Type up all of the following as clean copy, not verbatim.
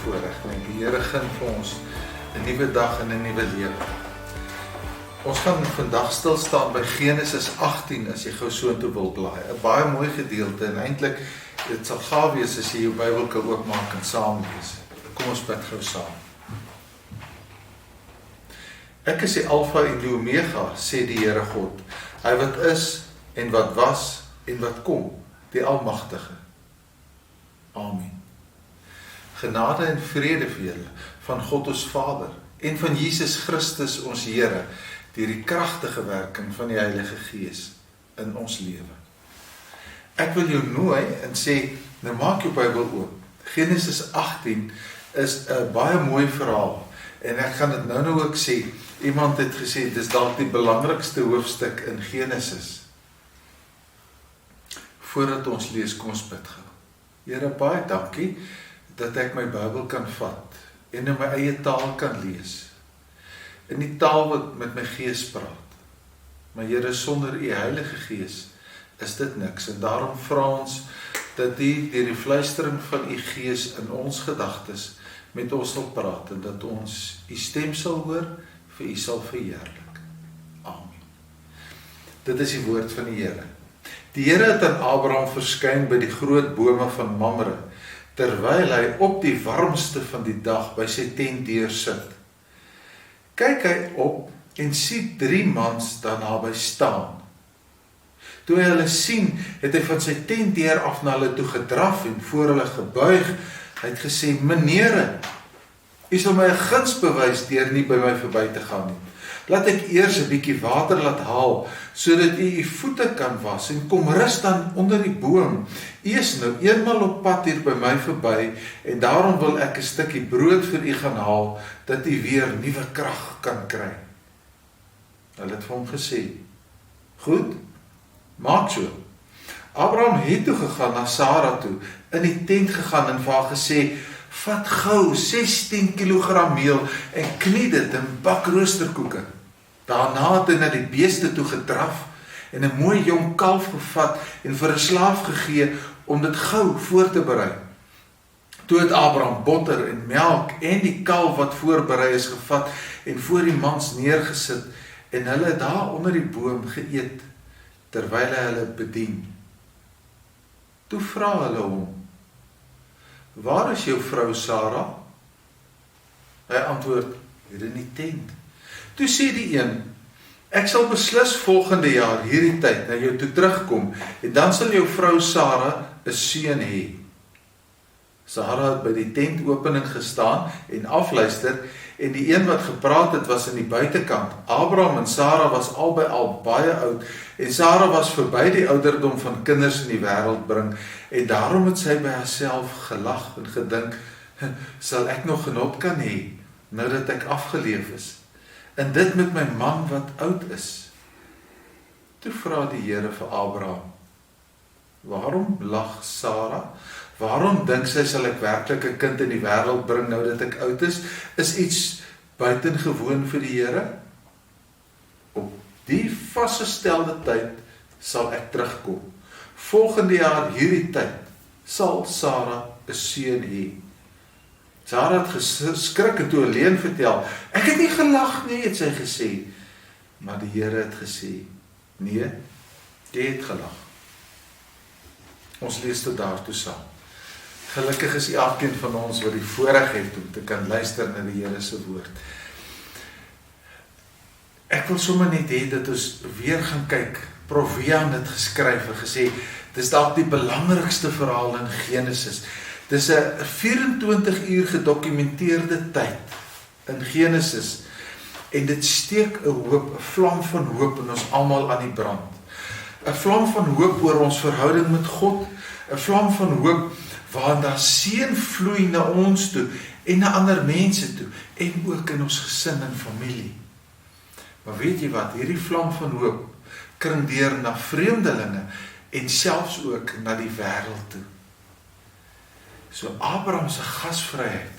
voorreg nie. Die Here gun vir ons 'n nuwe dag en 'n nuwe lewe. Ons gaan vandag stil staan by Genesis 18 as jy gou soontoe wil blaai. 'n Baie mooi gedeelte en eintlik dit sal gaaf wees as jy jou Bybel kan oopmaak en saam lees. Kom ons bid gou saam. Ek is die Alfa en die Omega, sê die Here God. Hy wat is en wat was en wat kom, die Almagtige. Amen. Genade en vrede vir julle van God ons Vader en van Jesus Christus ons Here deur die kragtige werking van die Heilige Gees in ons lewe. Ek wil jou nooi en sê, nou maak jou Bybel oop. Genesis 18 is 'n baie mooi verhaal en ek gaan dit nou ook sê. Iemand het gesê, dis dalk die belangrikste hoofstuk in Genesis. Voordat ons lees, kom ons bid gou. Here, baie dankie dat ek my Bybel kan vat en in my eie taal kan lees. In die taal wat met my gees praat. Maar Here, sonder U Heilige Gees is dit niks. En daarom vra ons dat U deur die fluistering van U Gees in ons gedagtes met ons sal praat en dat ons U stem sal hoor, vir U sal verheerlik. Amen. Dit is die woord van die Here. Die Here het aan Abraham verskyn by die groot bome van Mamre, terwyl hy op die warmste van die dag by sy tentdeur sit. Kyk hy op en sien 3 mans daar naby staan. Toe hy hulle sien, het hy van sy tentdeur af na hulle toe gedraf en voor hulle gebuig. Hy het gesê, meneere, U sal my 'n guns bewys deur nie by my verby te gaan nie. Laat ek eers 'n bietjie water laat haal, sodat U voete kan was en kom rus dan onder die boom. U is nou eenmal op pad hier by my verby en daarom wil ek 'n stukkie brood vir U gaan haal, dat U weer nuwe krag kan kry. Hulle het vir hom gesê, goed, maak so. Abraham het toe gegaan na Sara toe, in die tent gegaan en vir haar gesê, vat gou 16 kg meel en knie dit in bak roosterkoeke. Daarna het hy na die beeste toe gedraf en 'n mooi jong kalf gevat en vir 'n slaaf gegee om dit gou voor te berei. Toe het Abraham botter en melk en die kalf wat voorberei is gevat en voor die mans neergesit en hulle het daar onder die boom geëet terwyl hy hulle bedien. Toe vra hulle hom, waar is jou vrou Sara? Hy antwoord, hier in die tent. Toe sê die een, ek sal beslis volgende jaar hierdie tyd na jou toe terugkom en dan sal jou vrou Sara 'n seun hê. Sara het by die tentopening gestaan en afluister en die een wat gepraat het was in die buitekant. Abraham en Sara was albei al baie oud en Sara was verby die ouderdom van kinders in die wêreld bring en daarom het sy by haarself gelag en gedink, sal ek nog genot kan hê nou dat ek afgeleef is en dit met my man wat oud is. Toe vra die Here vir Abraham, waarom lag Sara? Waarom dink sy sal ek werklik 'n kind in die wêreld bring nou dat ek oud is? Is iets buitengewoon vir die Here? Op die vasgestelde tyd sal ek terugkom. Volgende jaar hierdie tyd sal Sara 'n seun hê. Sara het geskrik en toe alleen vertel, ek het nie gelag nie, het sy gesê. Maar die Here het gesê, nee, jy het gelag. Ons lees dit daartoe saam. Gelukkig is elkeen van ons wat die voorreg het om te kan luister na die Here se woord. Ek wil sommer net hê dat ons weer gaan kyk. Prof Wian het geskryf en gesê, dis dalk die belangrikste verhaal in Genesis. Dis 'n 24 uur gedokumenteerde tyd in Genesis en dit steek 'n vlam van hoop in ons almal aan die brand. 'n Vlam van hoop oor ons verhouding met God, 'n vlam van hoop waarin daar seën vloei na ons toe en na ander mense toe en ook in ons gesin en familie. Maar weet jy wat, hierdie vlam van hoop kring deur na vreemdelinge en selfs ook na die wêreld toe. So Abraham se gasvryheid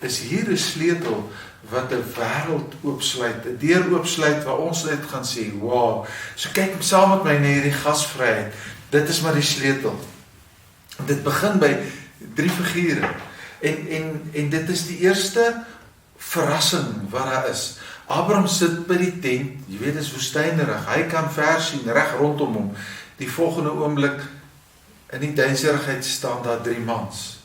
is hier 'n sleutel wat 'n wêreld oopsluit, 'n deur oopsluit waar ons net gaan sê, wow, so kyk saam met my na hierdie gasvryheid, dit is maar die sleutel. Dit begin by 3 figure. En dit is die eerste verrassing wat daar is. Abraham sit by die tent, jy weet, is woestynerig, hy kan ver sien, reg rondom hom. Die volgende oomblik, in die duiserigheid staan daar 3 mans.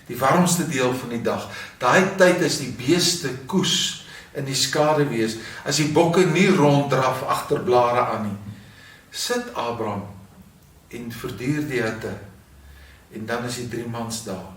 Die warmste deel van die dag. Daai tyd is die beeste koes in die skaduwees, as die bokke nie ronddraf agter blare aan nie. Sit Abraham en verduur die hitte, en dan is die 3 mans daar.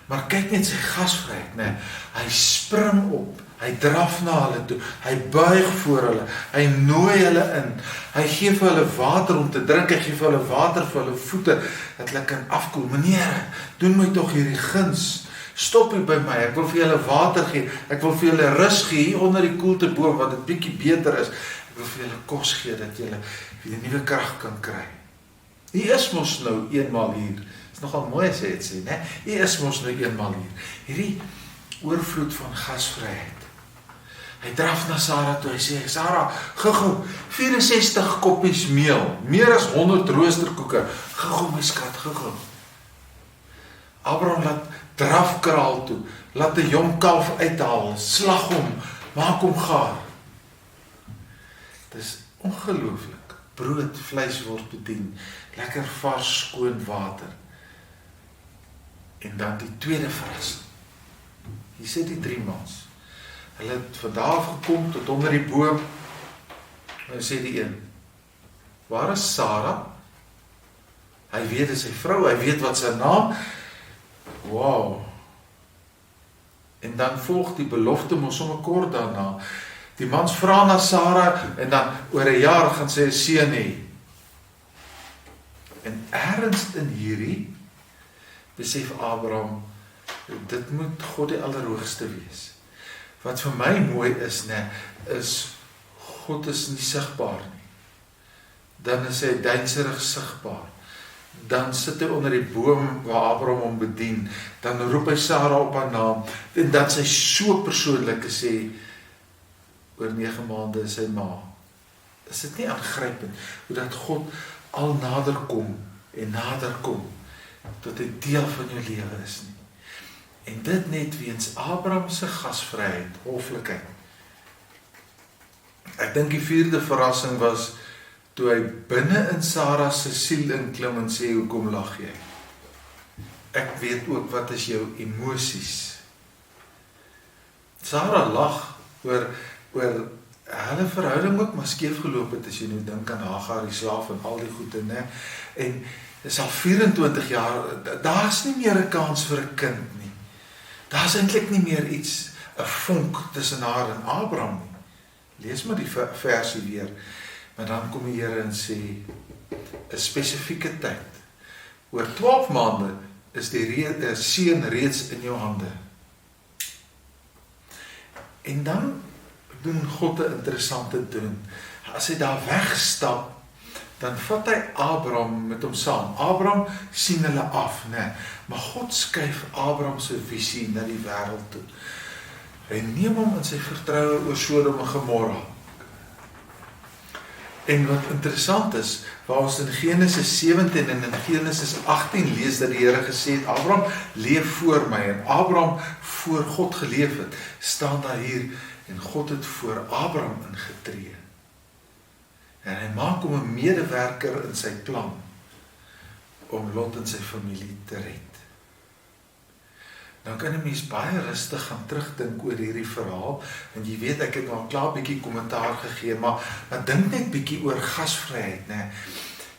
Maar kyk net sy gasvryheid, nee. Hy spring op, hy draf na hulle toe, hy buig voor hulle, hy nooi hulle in, hy gee vir hulle water om te drink, hy gee vir hulle water vir hulle voete, dat hulle kan afkoel. Meneer, doen my tog hierdie guns, stop hier by my, ek wil vir julle water gee, ek wil vir julle rus gee, hier onder die koelteboom, wat dit bietjie beter is, ek wil vir julle kos gee, dat julle weer 'n nuwe krag kan kry. Hier is mos nou eenmaal hier, is nogal mooi as hy het sê, né? Hier is mos nou eenmaal hier, hierdie oorvloed van gasvryheid. Hy draf na Sarah toe, hy sê, Sarah, gou-gou, 64 koppies meel, meer as 100 roosterkoeke, gou-gou my skat, gou-gou. Abraham laat drafkraal toe, laat 'n jong kalf uithaal, slag hom, maak hom gaar. Dit is ongelooflik, brood, vleis word bedien, lekker vars, skoon water. En dan die tweede verrassing. Hier sit die 3 mans. Hulle het vandaar af gekom tot onder die boom. Nou sê die een, waar is Sarah? Hy weet dit is sy vrou, hy weet wat sy naam. Wow. En dan volg die belofte mos sommer kort daarna. Die mans vra na Sarah en dan oor 'n jaar gaan sy 'n seun hê. En ergens in hierdie besef Abraham, dit moet God die Allerhoogste wees. Wat vir my mooi is, is God is nie sigbaar nie. Dan is hy duiserig sigbaar. Dan sit hy onder die boom waar Abraham hom bedien. Dan roep hy Sarah op haar naam. En dan sy so persoonlik sê, oor 9 maande is sy ma. Is dit nie aangrypend, hoe dat God al nader kom en nader kom, tot hy deel van jou lewe is nie. En dit net weens Abraham se gasvryheid, hoflikheid. Ek dink die 4de verrassing was, toe hy binne in Sarah se siel inklim en sê, hoekom lag jy? Ek weet ook wat is jou emosies. Sarah lag oor hulle verhouding ook maar skeef geloop het, as jy nou dink aan Hagar, die slaaf en al die goede, né? En is al 24 jaar, daar is nie meer 'n kans vir 'n kind nie. Daar is eintlik nie meer iets, 'n vonk tussen haar en Abraham nie. Lees maar die versie weer. Maar dan kom die Here en sê, 'n spesifieke tyd. Oor 12 maande is die seun reeds in jou hande. En dan doen God 'n interessante ding. As hy daar wegstap, dan vat hy Abraham met hom saam. Abraham sien hulle af, né? Maar God skuif Abraham se visie na die wêreld toe. Hy neem hom in sy vertroue oor Sodom en Gomorra. En wat interessant is, waar ons in Genesis 17 en in Genesis 18 lees dat die Here gesê het, Abraham leef voor my, en Abraham voor God geleef het, staan daar hier, en God het voor Abraham ingetree. En hy maak hom 'n medewerker in sy plan, om Lot en sy familie te red. Dan kan 'n mens baie rustig gaan terugdink oor hierdie verhaal, en jy weet, ek het nou 'n klaar bietjie kommentaar gegee, maar dink net bietjie oor gasvryheid, né?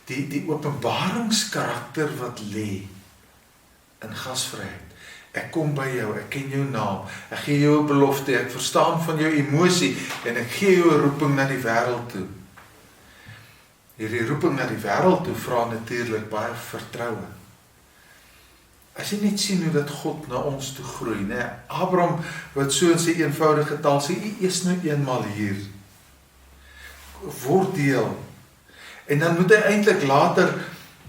Die openbaringskarakter wat lê in gasvryheid. Ek kom by jou, ek ken jou naam, ek gee jou 'n belofte, ek verstaan van jou emosie, en ek gee jou 'n roeping na die wêreld toe. Hierdie roeping na die wêreld toe vra natuurlik baie vertroue. As jy net sien hoe dat God na ons toe groei, né? Abraham, wat so in sy eenvoudige taal sê, jy is nou eenmaal hier. Word deel. En dan moet hy eintlik later,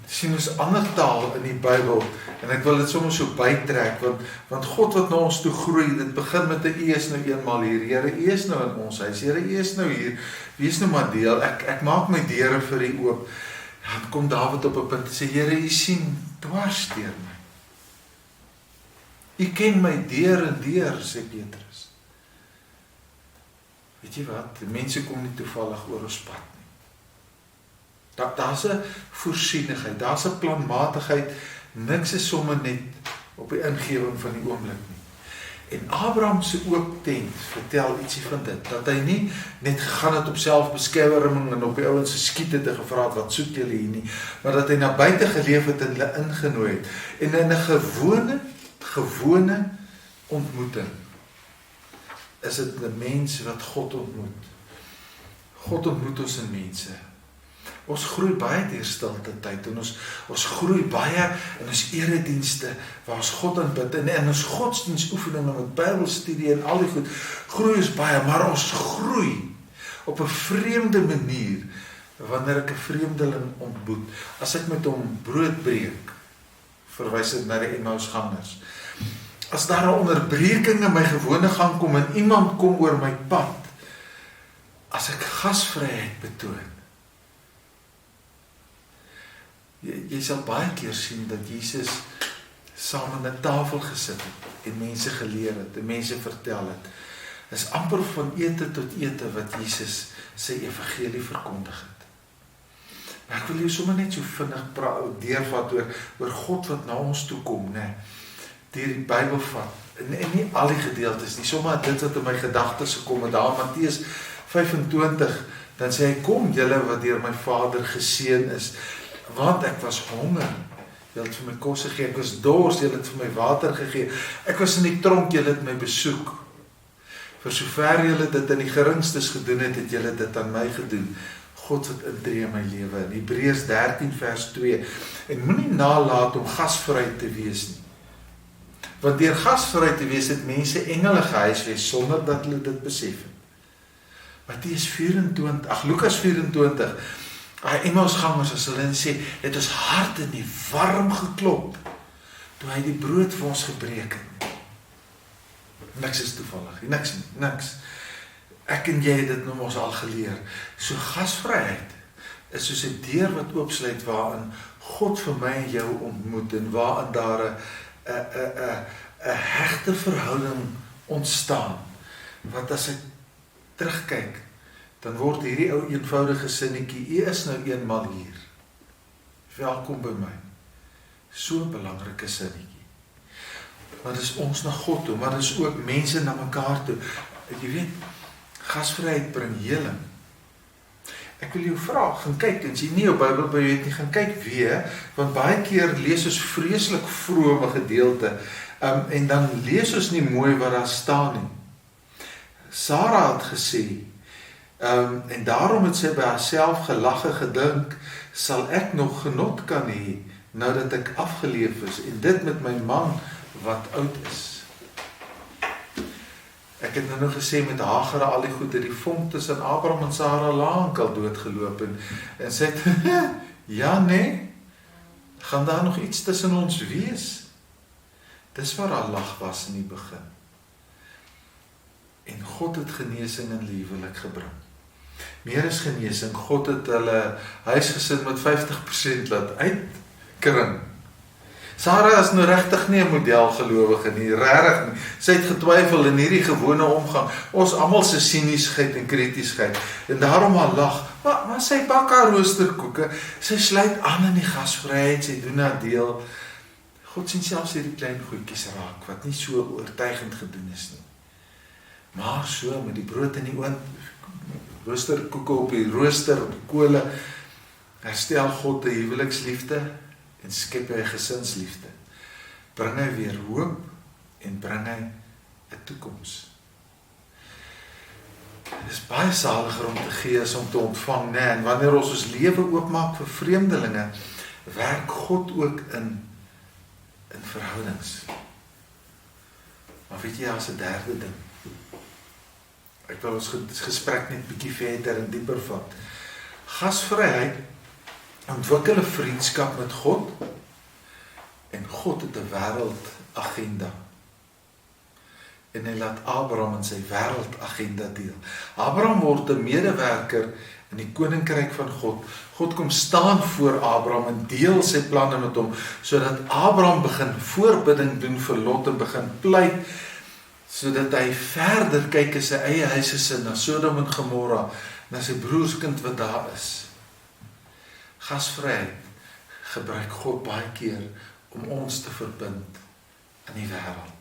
sien ons ander taal in die Bybel, en ek wil dit sommer so bytrek, want God wat na ons toe groei, dit begin met 'n U is nou eenmaal hier, Here, U is nou in ons huis, Here, U is nou hier, wees nou maar deel, ek maak my deure vir U oop. Dan kom Dawid op 'n punt en sê, Here, U sien dwars deur my. U ken my deur en deur, sê Petrus. Weet jy wat, die mense kom nie toevallig oor ons pad nie. Daar's 'n voorsienigheid, daar's 'n planmatigheid, niks is sommer net op die ingewing van die oomblik nie. En Abraham se oop tent vertel ietsie van dit, dat hy nie net gegaan het op selfbeskerming en op die ouens geskiet het en gevra het, wat soek julle hier nie, maar dat hy na buite geleef het en hulle ingenooi het. En in 'n gewone ontmoeting is dit 'n mens wat God ontmoet. God ontmoet ons in mense. Ons groei baie deur stilte tyd en ons groei baie in ons eredienste waar ons God aanbid en in ons godsdienstoefeninge met Bybelstudie en al die goed groei ons baie, maar ons groei op 'n vreemde manier wanneer ek 'n vreemdeling ontmoet. As ek met hom brood breek, verwys dit na die Emmausgangers. As daar 'n onderbreking in my gewone gang kom en iemand kom oor my pad, as ek gasvryheid betoon, jy sal baie keer sien dat Jesus saam aan 'n tafel gesit het en mense geleer het en mense vertel het. Is amper van ete tot ete wat Jesus sy evangelie verkondig het. Maar ek wil jou sommer net so vinnig deurvat oor God wat na ons toe kom, né? Deur die Bybel vat. En nie al die gedeeltes nie, sommer dit wat in my gedagtes gekom het, daar Matteus 25, dan sê hy, kom julle wat deur my Vader geseën is, want ek was honger, julle het vir my kos gegee, ek was dors, julle het vir my water gegee, ek was in die tronk, julle het my besoek, vir sover julle dit in die geringstes gedoen het, het julle dit aan my gedoen. God wat intree in my lewe, in Hebreërs 13 vers 2, en moenie nalat om gasvry te wees nie, want deur gasvry te wees het mense engele gehuisves sonder dat hulle dit besef het. Lukas 24, Emmausgangers as hulle sê, het ons harte nie warm geklop, toe hy die brood vir ons gebreek het. Niks is toevallig, niks. Ek en jy het dit nou ons al geleer. So gasvryheid is soos 'n deur wat oopsluit waarin God vir my en jou ontmoet en waarin daar 'n hegte verhouding ontstaan, wat as ek terugkyk, dan word hierdie ou eenvoudige sinnetjie, u is nou eenmal hier, welkom by my, so 'n belangrike sinnetjie, maar dis ons na God toe, maar dis ook mense na mekaar toe, jy weet, gasvryheid bring heling. Ek wil jou vra, gaan kyk, as jy nie jou Bybel by jou het nie, gaan kyk weer, want baie keer lees ons vreeslik vrome gedeelte, en dan lees ons nie mooi wat daar staan nie. Sarah het gesê, en daarom het sy by haarself gelag gedink, sal ek nog genot kan hê, nou dat ek afgeleef is, en dit met my man wat oud is. Ek het nou gesê met Hagar al die goed, die vonk tussen Abraham en Sarah lank al doodgeloop, en sy het, ja nee, gaan daar nog iets tussen ons wees? Dis waar haar lag was in die begin. En God het genesing in die huwelik gebring. Meer as genesing, God het hulle huisgesin met 50% laat uitkring. Sarah is nou regtig nie 'n modelgelowige nie, regtig nie. Sy het getwyfel in hierdie gewone omgang. Ons almal se siniesheid en kritiesheid. En daarom haar lag. Maar sy bak haar roosterkoeke. Sy sluit aan in die gasvryheid, sy doen haar deel. God sien selfs hierdie klein goedjies raak wat nie so oortuigend gedoen is nie. Maar so met die brood in die oond, roosterkoeke op die rooster, op die kole, herstel God die huweliksliefde en skep hy gesinsliefde. Bring hy weer hoop en bring hy 'n toekoms. Dit is baie saliger om te gee as om te ontvang, nee, en wanneer ons lewe oopmaak vir vreemdelinge, werk God ook in verhoudings. Maar weet jy, as 'n derde ding, ek wil ons gesprek net bietjie verder en dieper vat. Gasvryheid ontwikkel 'n vriendskap met God, en God het 'n wêreldagenda. En hy laat Abraham in sy wêreldagenda deel. Abraham word 'n medewerker in die koninkryk van God. God kom staan voor Abraham en deel sy planne met hom, sodat Abraham begin voorbidding doen vir Lot en begin pleit, sodat hy verder kyk in sy eie huise sin, na Sodom en Gomorra, na sy broerskind wat daar is. Gasvryheid gebruik God baie keer om ons te verbind in die wêreld.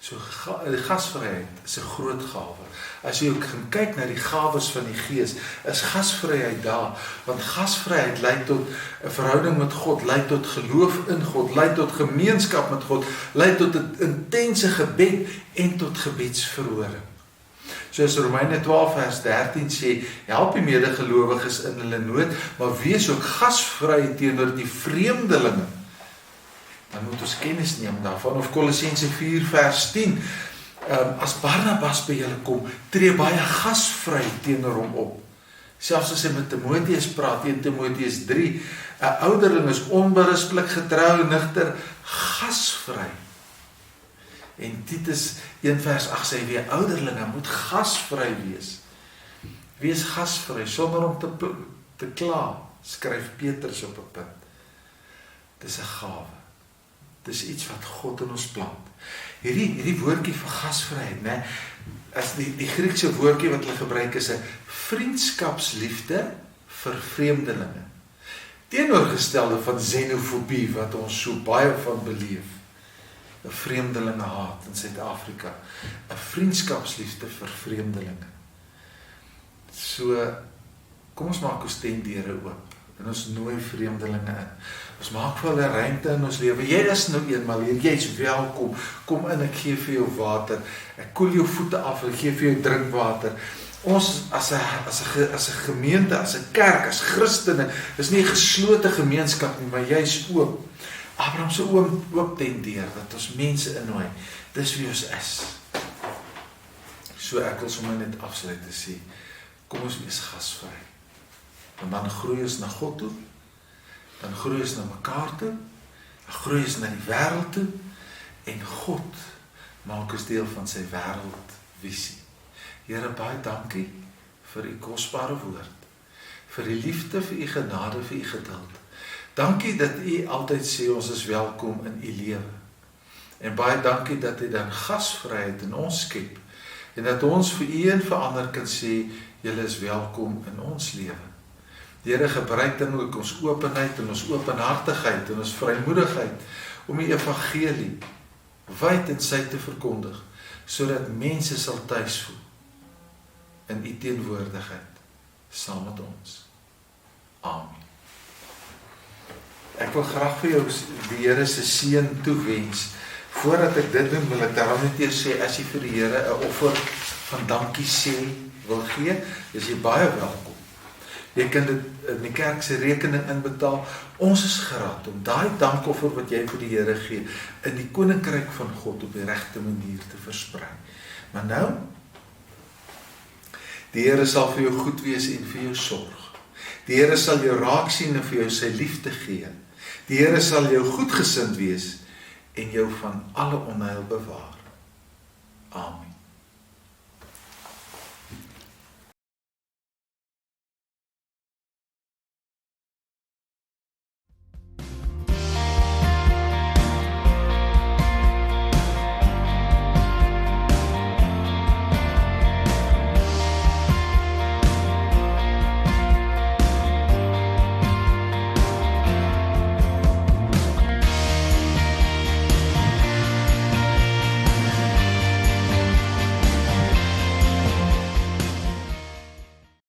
So gasvryheid is 'n groot gawe. As jy ook gaan kyk na die gawes van die Gees, is gasvryheid daar, want gasvryheid lei tot 'n verhouding met God, lei tot geloof in God, lei tot gemeenskap met God, lei tot 'n intense gebed en tot gebedsverhoring. Soos Romeine 12 vers 13 sê, help die medegelowiges in hulle nood, maar wees ook gasvry teenoor die vreemdelinge. Dan moet ons kennis neem daarvan, of Kolossense 4 vers 10, as Barnabas by julle kom, tree baie gasvry teenoor hom op. Selfs as hy met Timoteus praat, in Timoteus 3, 'n ouderling is onberispelik, getrou, nigter, gasvry. En Titus 1 vers 8 sê weer, ouderlinge moet gasvry wees. Wees gasvry, sonder om te kla, skryf Petrus op 'n punt. Dis 'n gawe. Dis iets wat God in ons plant. Hierdie woordjie vir gasvryheid, né? As die Griekse woordjie wat hulle gebruik is 'n vriendskapsliefde vir vreemdelinge. Teenoorgestelde van xenofobie wat ons so baie van beleef. 'n Vreemdelingehaat in Suid-Afrika. 'n Vriendskapsliefde vir vreemdelinge. So, kom ons maak ons tentdeure oop. En ons nooi vreemdelinge in. Ons maak vir hulle ruimte in ons lewe. Jy is nou eenmal hier, jy is welkom. Kom in, ek gee vir jou water. Ek koel jou voete af, ek gee vir jou drinkwater. Ons as 'n gemeente, as 'n kerk, as Christene, is nie 'n geslote gemeenskap nie, maar jy is oop. Abraham se oop tentdeur, dat ons mense innooi. Dis wie ons is. So ek wil sommer net afsluit te sê, kom ons wees gasvry. En dan groei ons na God toe, dan groei ons na mekaar toe, dan groei ons na die wêreld toe, en God maak ons deel van sy wêreldvisie. Here, baie dankie vir u kosbare woord, vir die liefde, vir u genade, vir u geduld. Dankie dat u altyd sê ons is welkom in u lewe. En baie dankie dat u dan gasvryheid in ons skep, en dat ons vir u en vir ander kan sê, julle is welkom in ons lewe. Die Here, gebruik dan ook ons openheid en ons openhartigheid en ons vrymoedigheid om die evangelie wyd en suid te verkondig, sodat mense sal tuis voel in u teenwoordigheid saam met ons. Amen. Ek wil graag vir jou die Here se seën toewens. Voordat ek dit doen, wil ek daarom net eers sê, as jy vir die Here 'n offer van dankie sê wil gee, is jy baie welkom. Jy kan dit in die kerk se rekening inbetaal. Ons is geraad om daai dankoffer wat jy vir die Here gee, in die koninkryk van God op die regte manier te versprei. Maar nou, die Here sal vir jou goed wees en vir jou sorg. Die Here sal jou raak sien en vir jou sy liefde gee. Die Here sal jou goedgesind wees en jou van alle onheil bewaar. Amen.